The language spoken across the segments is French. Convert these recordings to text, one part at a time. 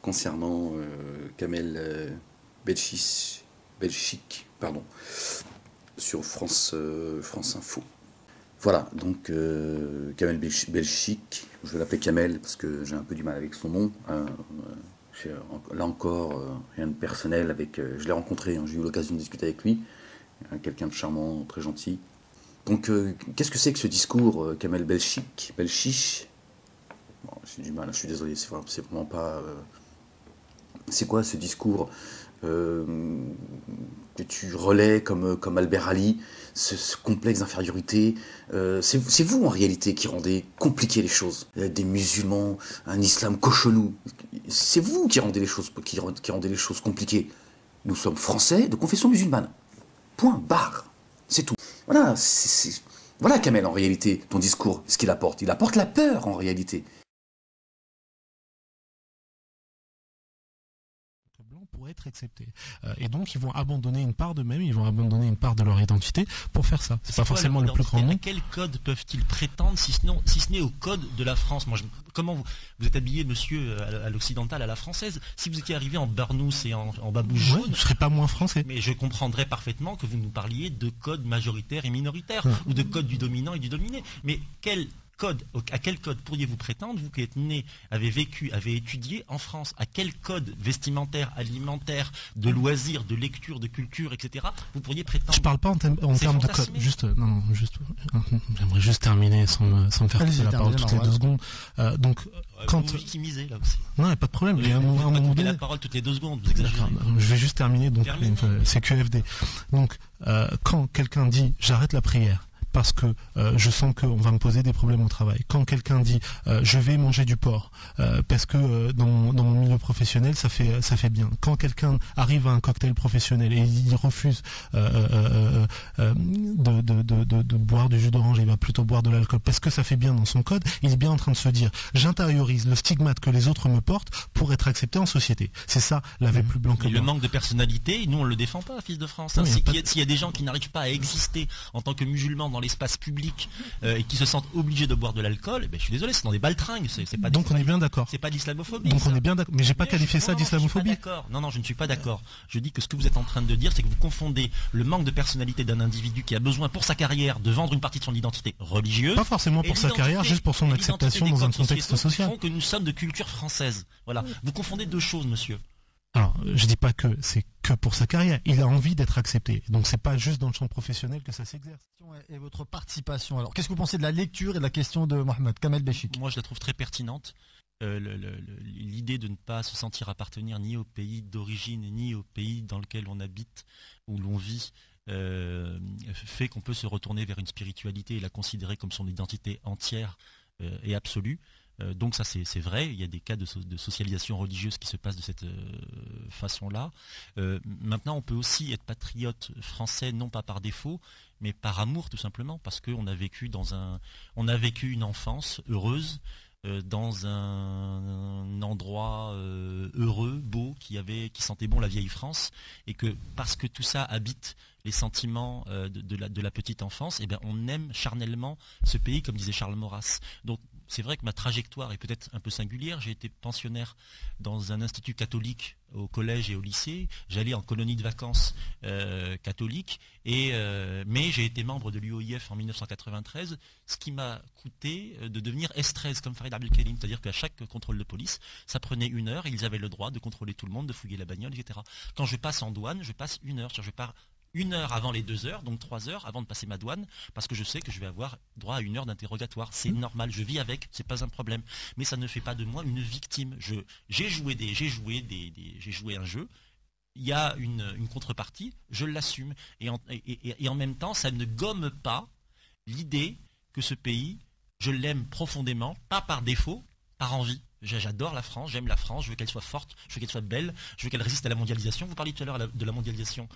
concernant Kamel Belchik, pardon, sur France Info. Voilà, donc Kamel Belchik, je vais l'appeler Kamel parce que j'ai un peu du mal avec son nom. Là encore, rien de personnel je l'ai rencontré, hein, j'ai eu l'occasion de discuter avec lui, quelqu'un de charmant, très gentil. Donc qu'est-ce que c'est que ce discours, Kamel Belchik, bon, j'ai du mal, je suis désolé, c'est vraiment pas... c'est quoi ce discours que tu relais comme Albert Ali, ce complexe d'infériorité, c'est vous en réalité qui rendez compliquées les choses. Des musulmans, un islam cochonou, c'est vous qui rendez les choses compliquées. Nous sommes français de confession musulmane. Point, barre, c'est tout. Voilà, voilà Kamel en réalité, ton discours, ce qu'il apporte. Il apporte la peur en réalité. Pour être acceptés. Et donc ils vont abandonner une part d'eux-mêmes, ils vont abandonner une part de leur identité pour faire ça. C'est pas forcément le plus grand nom. À quel code peuvent-ils prétendre si ce n'est au code de la France? Moi, comment vous êtes habillé, monsieur, à l'occidental, à la française? Si vous étiez arrivé en barnousse et en babouche jaune, je serais pas moins français. Mais je comprendrais parfaitement que vous nous parliez de code majoritaire et minoritaire, ou de code du dominant et du dominé. Mais à quel code pourriez-vous prétendre, vous qui êtes né, avez vécu, avez étudié en France, à quel code vestimentaire, alimentaire, de loisirs, de lecture, de culture, etc. vous pourriez prétendre? Je parle pas en termes de code. J'aimerais juste terminer sans me faire couper la parole toutes les 2 secondes. Donc, quand vous victimisez là aussi. Non, il n'y a pas de problème. Je ne vais pas la parole toutes les 2 secondes. Vous exagérez. Je vais juste terminer. Donc, c'est QFD. Donc, quand quelqu'un dit j'arrête la prière parce que je sens qu'on va me poser des problèmes au travail. Quand quelqu'un dit je vais manger du porc parce que dans mon milieu professionnel ça fait bien. Quand quelqu'un arrive à un cocktail professionnel et il refuse de boire du jus d'orange, il va plutôt boire de l'alcool parce que ça fait bien dans son code, il est bien en train de se dire j'intériorise le stigmate que les autres me portent pour être accepté en société. C'est ça la V plus blanc que le manque de personnalité, nous on le défend pas, fils de France. S'il y a des gens qui n'arrivent pas à exister en tant que musulmans dans l'espace public et qui se sentent obligés de boire de l'alcool, eh ben, je suis désolé, c'est dans des baltringues. Donc on est bien d'accord. C'est pas de l'islamophobie. Donc on est bien d'accord. Mais j'ai pas qualifié ça d'islamophobie. Non, je ne suis pas d'accord. Je dis que ce que vous êtes en train de dire, c'est que vous confondez le manque de personnalité d'un individu qui a besoin pour sa carrière de vendre une partie de son identité religieuse. Pas forcément pour sa carrière, juste pour son acceptation dans un contexte social. Qui font que nous sommes de culture française. Voilà. Vous confondez 2 choses, monsieur. Alors, je dis pas que c'est que pour sa carrière, il a envie d'être accepté. Donc c'est pas juste dans le champ professionnel que ça s'exerce. Et votre participation. Alors, qu'est-ce que vous pensez de la lecture et de la question de Mohamed Kamel Belchik? Moi, je la trouve très pertinente. L'idée de ne pas se sentir appartenir ni au pays d'origine ni au pays dans lequel on habite ou l'on vit fait qu'on peut se retourner vers une spiritualité et la considérer comme son identité entière et absolue. Donc ça c'est vrai, il y a des cas de socialisation religieuse qui se passent de cette façon-là. Maintenant on peut aussi être patriote français non pas par défaut, mais par amour tout simplement, parce qu'on a vécu une enfance heureuse, dans un endroit heureux, beau, qui sentait bon la vieille France, et que parce que tout ça habite les sentiments de la petite enfance, eh bien on aime charnellement ce pays, comme disait Charles Maurras. Donc c'est vrai que ma trajectoire est peut-être un peu singulière. J'ai été pensionnaire dans un institut catholique au collège et au lycée. J'allais en colonie de vacances catholique, mais j'ai été membre de l'UOIF en 1993, ce qui m'a coûté de devenir S13 comme Farid Abdelkerim, c'est-à-dire qu'à chaque contrôle de police, ça prenait 1 heure et ils avaient le droit de contrôler tout le monde, de fouiller la bagnole, etc. Quand je passe en douane, je passe 1 heure, je pars 1 heure avant les 2 heures, donc 3 heures avant de passer ma douane, parce que je sais que je vais avoir droit à 1 heure d'interrogatoire. C'est normal, je vis avec, c'est pas un problème. Mais ça ne fait pas de moi une victime. J'ai joué un jeu, il y a une contrepartie, je l'assume. Et en même temps, ça ne gomme pas l'idée que ce pays, je l'aime profondément, pas par défaut, par envie. J'adore la France, j'aime la France, je veux qu'elle soit forte, je veux qu'elle soit belle, je veux qu'elle résiste à la mondialisation. Vous parliez tout à l'heure de la mondialisation,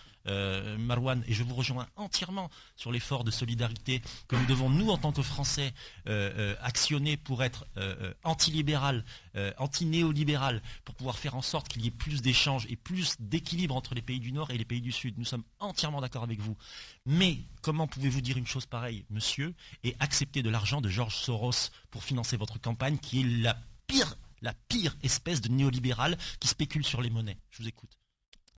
Marouane, et je vous rejoins entièrement sur l'effort de solidarité que nous devons, nous, en tant que Français, actionner pour être anti-libéral, anti-néolibéral, pour pouvoir faire en sorte qu'il y ait plus d'échanges et plus d'équilibre entre les pays du Nord et les pays du Sud. Nous sommes entièrement d'accord avec vous. Mais comment pouvez-vous dire une chose pareille, monsieur, et accepter de l'argent de George Soros pour financer votre campagne, qui est la pire la pire espèce de néolibéral qui spécule sur les monnaies. Je vous écoute.